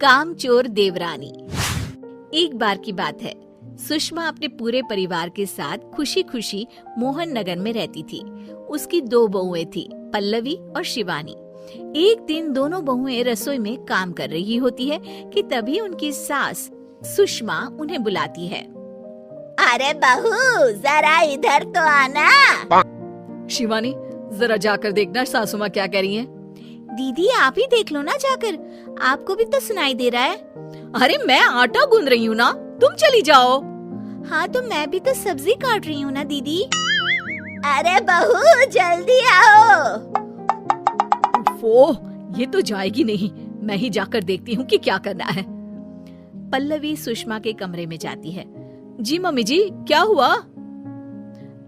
कामचोर देवरानी। एक बार की बात है, सुषमा अपने पूरे परिवार के साथ खुशी खुशी मोहन नगर में रहती थी। उसकी 2 बहुएं थी, पल्लवी और शिवानी। एक दिन दोनों बहुएं रसोई में काम कर रही होती है कि तभी उनकी सास सुषमा उन्हें बुलाती है। अरे बहू, जरा इधर तो आना। शिवानी, जरा जाकर देखना सासू माँ क्या कह रही हैं। दीदी आप ही देख लो ना जाकर, आपको भी तो सुनाई दे रहा है। अरे मैं आटा गूंद रही हूँ ना, तुम चली जाओ। हाँ तो मैं भी तो सब्जी काट रही हूँ ना दीदी। अरे बहू जल्दी आओ। वो ये तो जाएगी नहीं, मैं ही जाकर देखती हूँ कि क्या करना है। पल्लवी सुषमा के कमरे में जाती है। जी मम्मी जी, क्या हुआ?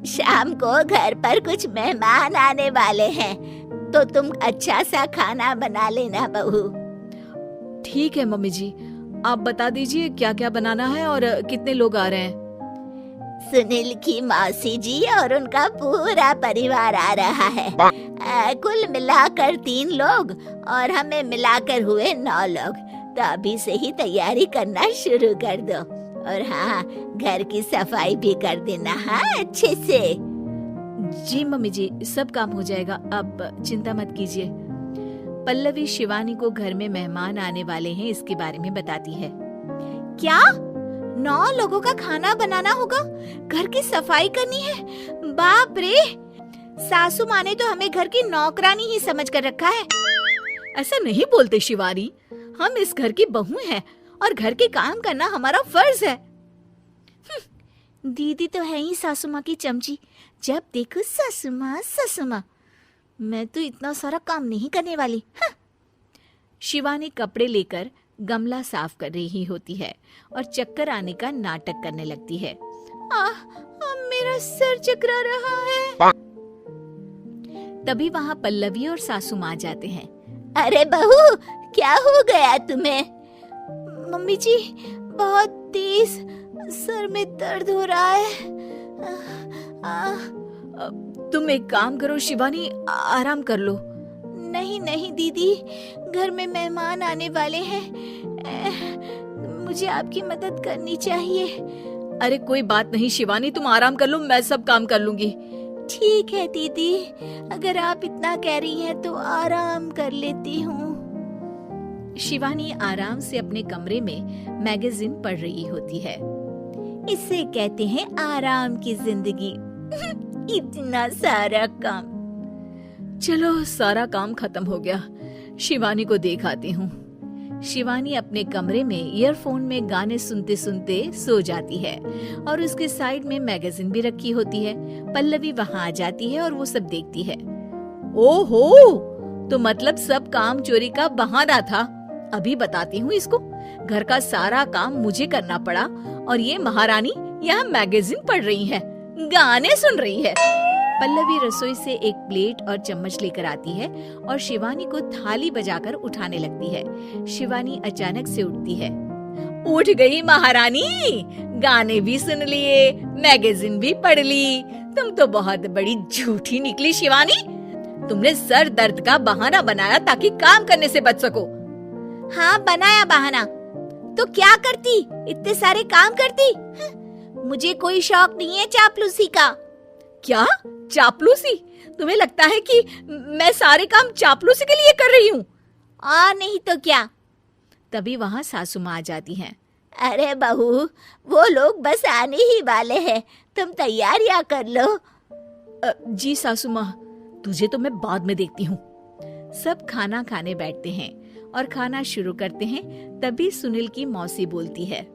शाम को घर पर कुछ मेहमान आने वाले हैं, तो तुम अच्छा सा खाना बना लेना बहू। ठीक है मम्मी जी, आप बता दीजिए क्या क्या बनाना है और कितने लोग आ रहे हैं। सुनील की मौसी जी और उनका पूरा परिवार आ रहा है। कुल मिलाकर 3 लोग और हमें मिलाकर हुए 9 लोग। तो अभी से ही तैयारी करना शुरू कर दो। और हाँ, घर की सफाई भी कर देना, हाँ अच्छे से। जी मम्मी जी, सब काम हो जाएगा, आप चिंता मत कीजिए। पल्लवी शिवानी को घर में मेहमान आने वाले हैं इसके बारे में बताती है। क्या 9 लोगों का खाना बनाना होगा, घर की सफाई करनी है? बाप रे, सासू माँ ने तो हमें घर की नौकरानी ही समझ कर रखा है। ऐसा नहीं बोलते शिवानी, हम इस घर की बहू हैं और घर के काम करना हमारा फर्ज है। दीदी तो है ही सासू माँ की चमची, जब देखो सासू माँ सासू माँ। मैं तो इतना सारा काम नहीं करने वाली। शिवानी कपड़े लेकर गमला साफ कर रही होती है और चक्कर आने का नाटक करने लगती है। मेरा सर चकरा रहा है। तभी वहाँ पल्लवी और सासू माँ जाते हैं। अरे बहू, क्या हो गया तुम्हें? मम्मी जी, बहुत तेज सर में दर्द हो रहा है। तुम एक काम करो शिवानी, आराम कर लो। नहीं नहीं दीदी, घर में मेहमान आने वाले हैं, मुझे आपकी मदद करनी चाहिए। अरे कोई बात नहीं शिवानी, तुम आराम कर लो, मैं सब काम कर लूंगी। ठीक है दीदी, अगर आप इतना कह रही हैं तो आराम कर लेती हूँ। शिवानी आराम से अपने कमरे में मैगजीन पढ़ रही होती है। इसे कहते हैं आराम की जिंदगी। इतना सारा काम। चलो सारा काम खत्म हो गया, शिवानी को देख आती हूँ। शिवानी अपने कमरे में ईयरफोन में गाने सुनते सुनते सो जाती है और उसके साइड में मैगजीन भी रखी होती है। पल्लवी वहाँ आ जाती है और वो सब देखती है। ओहो, तो मतलब सब काम चोरी का बहाना था। अभी बताती हूँ इसको। घर का सारा काम मुझे करना पड़ा और ये महारानी यहाँ मैगजीन पढ़ रही है, गाने सुन रही है। पल्लवी रसोई से एक प्लेट और चम्मच लेकर आती है और शिवानी को थाली बजाकर उठाने लगती है। शिवानी अचानक से उठती है। उठ गई महारानी, गाने भी सुन लिए, मैगजीन भी पढ़ ली। तुम तो बहुत बड़ी झूठी निकली शिवानी। तुमने सर दर्द का बहाना बनाया ताकि काम करने से बच सको। हाँ बनाया बहाना, तो क्या करती, इतने सारे काम करती। मुझे कोई शौक नहीं है चापलूसी का। क्या चापलूसी? तुम्हें लगता है कि मैं सारे काम चापलूसी के लिए कर रही हूँ? और नहीं तो क्या। तभी वहाँ सासू माँ आ जाती हैं। अरे बहू, वो लोग बस आने ही वाले हैं, तुम तैयारियां कर लो। जी सासू माँ, तुझे तो मैं बाद में देखती हूँ। सब खाना खाने बैठते हैं और खाना शुरू करते हैं। तभी सुनील की मौसी बोलती है।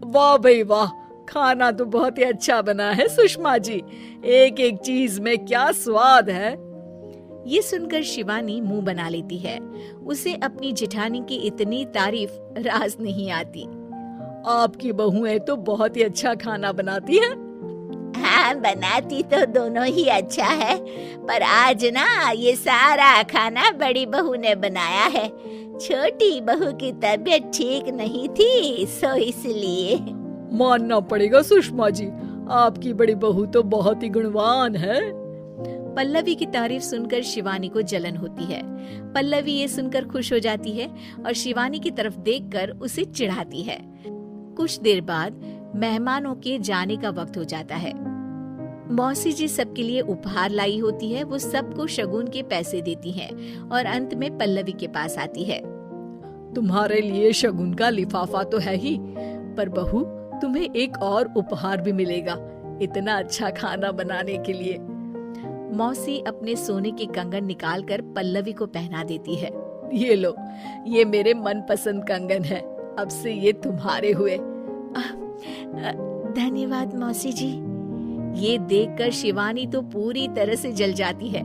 वाह भाई वाह, खाना तो बहुत ही अच्छा बना है सुषमा जी, एक एक चीज में क्या स्वाद है। ये सुनकर शिवानी मुंह बना लेती है। उसे अपनी जेठानी की इतनी तारीफ रास नहीं आती। आपकी बहुएं तो बहुत ही अच्छा खाना बनाती हैं। हाँ बनाती तो दोनों ही अच्छा है, पर आज ना ये सारा खाना बड़ी बहू ने बनाया है। छोटी बहू की तबीयत ठीक नहीं थी, सो इसलिए। मानना पड़ेगा सुषमा जी, आपकी बड़ी बहू तो बहुत ही गुणवान है। पल्लवी की तारीफ सुनकर शिवानी को जलन होती है। पल्लवी ये सुनकर खुश हो जाती है और शिवानी की तरफ देखकर उसे चिढ़ाती है। कुछ देर बाद मेहमानों के जाने का वक्त हो जाता है। मौसी जी सबके लिए उपहार लाई होती है। वो सबको शगुन के पैसे देती हैं और अंत में पल्लवी के पास आती है। तुम्हारे लिए शगुन का लिफाफा तो है ही, पर बहू तुम्हें एक और उपहार भी मिलेगा इतना अच्छा खाना बनाने के लिए। मौसी अपने सोने के कंगन निकालकर पल्लवी को पहना देती है। ये लो, ये मेरे मनपसंद कंगन है, अब से ये तुम्हारे हुए। धन्यवाद मौसी जी। ये देखकर शिवानी तो पूरी तरह से जल जाती है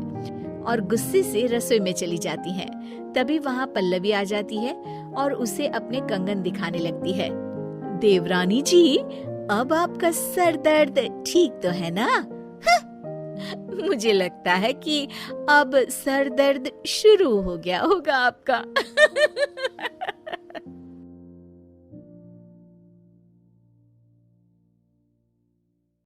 और गुस्से से रसोई में चली जाती है। तभी वहाँ पल्लवी आ जाती है और उसे अपने कंगन दिखाने लगती है। देवरानी जी, अब आपका सर दर्द ठीक तो है ना? मुझे लगता है कि अब सर दर्द शुरू हो गया होगा आपका।